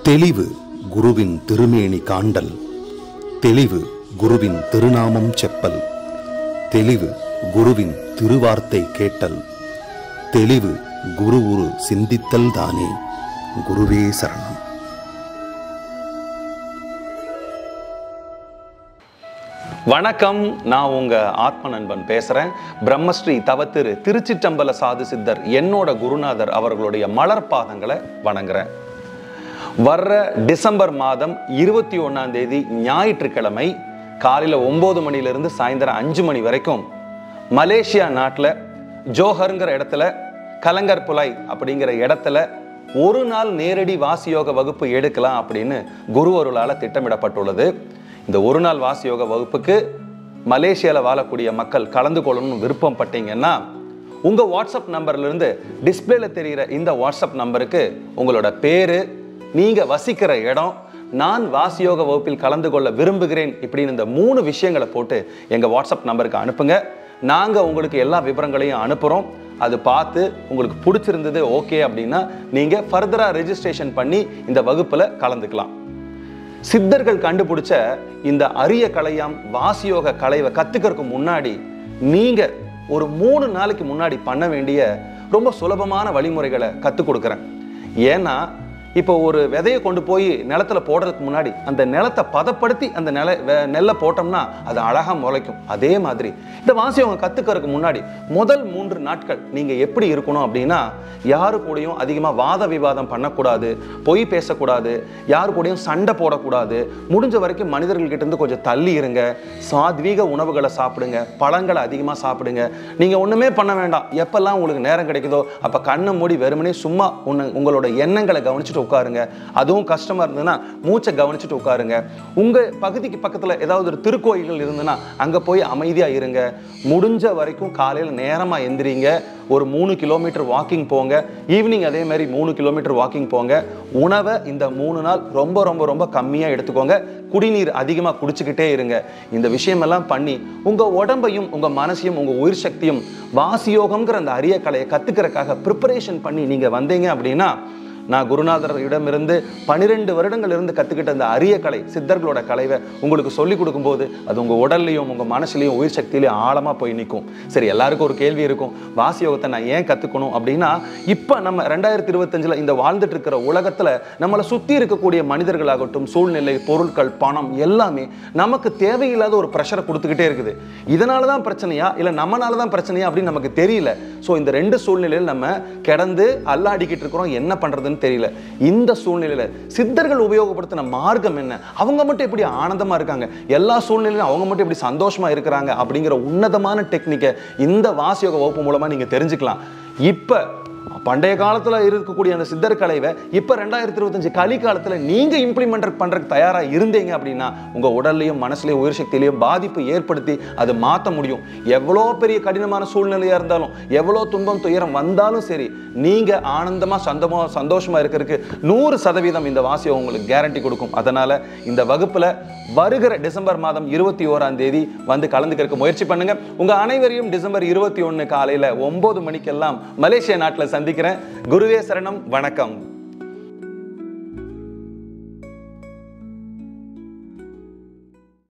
தெளிவு குருவின் திருமேனி காண்டல், தெளிவு குருவின் திருநாமம் செப்பல், தெளிவு குருவின் திருவார்த்தை கேட்டல், தெளிவு குரு உரு சிந்தித்தல் தானே. குருவே சரணம். வணக்கம், நான் உங்க ஆத்ம நண்பன் பேசுறேன். பிரம்மஸ்ரீ தவத்திரு திருச்சிற்றம்பல சாது சித்தர் என்னோட குருநாதர் அவர்களுடைய மலர் பாதங்களை வணங்குறேன். வர்ற டிசம்பர் மாதம் 21 ஞாயிற்றுக்கிழமை காலையில் 9 மணிலிருந்து சாயந்தரம் 5 மணி வரைக்கும் மலேசியா நாட்டில் ஜோஹருங்கிற இடத்துல கலங்கர்புலை அப்படிங்கிற இடத்துல ஒரு நாள் நேரடி வாசியோக வகுப்பு எடுக்கலாம் அப்படின்னு குருவருளால் திட்டமிடப்பட்டுள்ளது. இந்த ஒரு நாள் வாசியோக வகுப்புக்கு மலேசியாவில் வாழக்கூடிய மக்கள் கலந்து கொள்ளணும்னு விருப்பம் பட்டீங்கன்னா உங்கள் வாட்ஸ்அப் நம்பர்லேருந்து டிஸ்பிளேல தெரிகிற இந்த வாட்ஸ்அப் நம்பருக்கு உங்களோட பேர், நீங்கள் வசிக்கிற இடம், நான் வாசியோக வகுப்பில் கலந்து கொள்ள விரும்புகிறேன் இப்படின்னு இந்த 3 விஷயங்களை போட்டு எங்கள் வாட்ஸ்அப் நம்பருக்கு அனுப்புங்க. நாங்கள் உங்களுக்கு எல்லா விவரங்களையும் அனுப்புகிறோம். அது பார்த்து உங்களுக்கு பிடிச்சிருந்தது ஓகே அப்படின்னா நீங்கள் ஃபர்தராக ரெஜிஸ்ட்ரேஷன் பண்ணி இந்த வகுப்பில் கலந்துக்கலாம். சித்தர்கள் கண்டுபிடிச்ச இந்த அரிய கலையாம் வாசியோக கலைவை கற்றுக்கிறதுக்கு முன்னாடி நீங்கள் ஒரு 3 நாளைக்கு முன்னாடி பண்ண வேண்டிய ரொம்ப சுலபமான வழிமுறைகளை கற்றுக் கொடுக்குறேன். ஏன்னா இப்போ ஒரு விதையை கொண்டு போய் நிலத்துல போடுறதுக்கு முன்னாடி அந்த நிலத்தை பதப்படுத்தி அந்த நெல்லை போட்டோம்னா அது அழகாக முளைக்கும். அதே மாதிரி இந்த வாசியோகம் கற்றுக்கிறதுக்கு முன்னாடி முதல் 3 நாட்கள் நீங்கள் எப்படி இருக்கணும் அப்படின்னா, யாரு கூடயும் அதிகமாக வாத விவாதம் பண்ணக்கூடாது, பொய் பேசக்கூடாது, யாரு கூடயும் சண்டை போடக்கூடாது, முடிஞ்ச வரைக்கும் மனிதர்கள்கிட்ட இருந்து கொஞ்சம் தள்ளி இருங்க, சாத்வீக உணவுகளை சாப்பிடுங்க, பழங்களை அதிகமாக சாப்பிடுங்க. நீங்கள் ஒன்றுமே பண்ண வேண்டாம். எப்பெல்லாம் உங்களுக்கு நேரம் கிடைக்குதோ அப்போ கண்ணை மூடி வெறுமனே சும்மா உங்களோட எண்ணங்களை கவனிச்சுட்டு உட்காருங்க. அதுவும் கஷ்டமா இருந்ததுன்னா மூச்சை கவனிச்சுட்டு உட்காருங்க. உங்க பகுதிக்கு பக்கத்துல ஏதாவது ஒரு திருக்கோயில்கள் இருந்ததுன்னா அங்க போய் அமைதியா இருங்க. முடிஞ்ச வரைக்கும் காலையில நேரமா எந்திரிங்க. ஒரு 3 கிலோமீட்டர் வாக்கிங் போங்க. ஈவினிங் அதே மாதிரி 3 கிலோமீட்டர் வாக்கிங் போங்க. உணவை இந்த 3 நாள் ரொம்ப ரொம்ப ரொம்ப கம்மியா எடுத்துக்கோங்க. குடிநீர் அதிகமா குடிச்சுக்கிட்டே இருங்க. இந்த விஷயமெல்லாம் பண்ணி உங்க உடம்பையும் உங்க மனசையும் உங்க உயிர் சக்தியும் வாசியோகம்ங்கிற அந்த அரிய கலையை கத்துக்கிறதுக்காக ப்ரிப்பரேஷன் பண்ணி நீங்க வந்தீங்க அப்படின்னா, நான் குருநாதரிடமிருந்து 12 வருடங்கள் இருந்து கற்றுக்கிட்ட அந்த அரிய கலை, சித்தர்களோட கலைவை உங்களுக்கு சொல்லிக் கொடுக்கும்போது அது உங்கள் உடல்லையும் உங்கள் மனசுலையும் உயிர் சக்தியிலையும் ஆழமாக போய் நிற்கும். சரி, எல்லாருக்கும் ஒரு கேள்வி இருக்கும், வாசியோகத்தை நான் ஏன் கற்றுக்கணும் அப்படின்னா, இப்போ நம்ம 2025 இந்த வாழ்ந்துட்டு இருக்கிற உலகத்தில் நம்மளை சுற்றி இருக்கக்கூடிய மனிதர்களாகட்டும், சூழ்நிலை, பொருட்கள், பணம் எல்லாமே நமக்கு தேவையில்லாத ஒரு ப்ரெஷரை கொடுத்துக்கிட்டே இருக்குது. இதனால தான் பிரச்சனையா இல்லை நம்மளால தான் பிரச்சனையா அப்படின்னு நமக்கு தெரியல. ஸோ இந்த 2 சூழ்நிலையில் நம்ம கிடந்து அல்லாடிக்கிட்டு இருக்கிறோம். என்ன பண்ணுறதுன்னு தெரியல. இந்த சூழ்நிலையில சித்தர்கள் உபயோகப்படுத்தின மார்க்கம் என்ன, அவங்க மட்டும் எப்படி ஆனந்தமா இருக்காங்க, எல்லா சூழ்நிலையிலும் அவங்க மட்டும் எப்படி சந்தோஷமா இருக்கிறாங்க அப்படிங்கிற உன்னதமான டெக்னிக்கை இந்த வாசியோக வகுப்பு மூலமா நீங்க தெரிஞ்சுக்கலாம். இப்ப பண்டைய காலத்துல இருக்கக்கூடிய அந்த சித்தர் கலைவை இப்ப 2025 கலிகாலத்துல நீங்க இம்ப்ளிமெண்ட் பண்றதுக்கு தயாரா இருந்தீங்க அப்படின்னா உங்க உடல்லையும் மனசுலையும் உயிர் சக்தியிலையும் பாதிப்பு ஏற்படுத்தி அது மாற்ற முடியும். எவ்வளோ பெரிய கடினமான சூழ்நிலையா இருந்தாலும், எவ்வளோ துன்பம் துயரம் வந்தாலும் சரி, நீங்க ஆனந்தமா சந்தோஷமா இருக்கிறதுக்கு 100% இந்த வாசியம் உங்களுக்கு கேரண்டி கொடுக்கும். அதனால இந்த வகுப்புல வருகிற டிசம்பர் மாதம் 21 வந்து கலந்துக்கிறதுக்கு முயற்சி பண்ணுங்க. உங்க அனைவரையும் டிசம்பர் 21 காலையில 9 மணிக்கெல்லாம் மலேசியா நாட்டில் சந்திக்கிறேன். குருவே சரணம். வணக்கம்.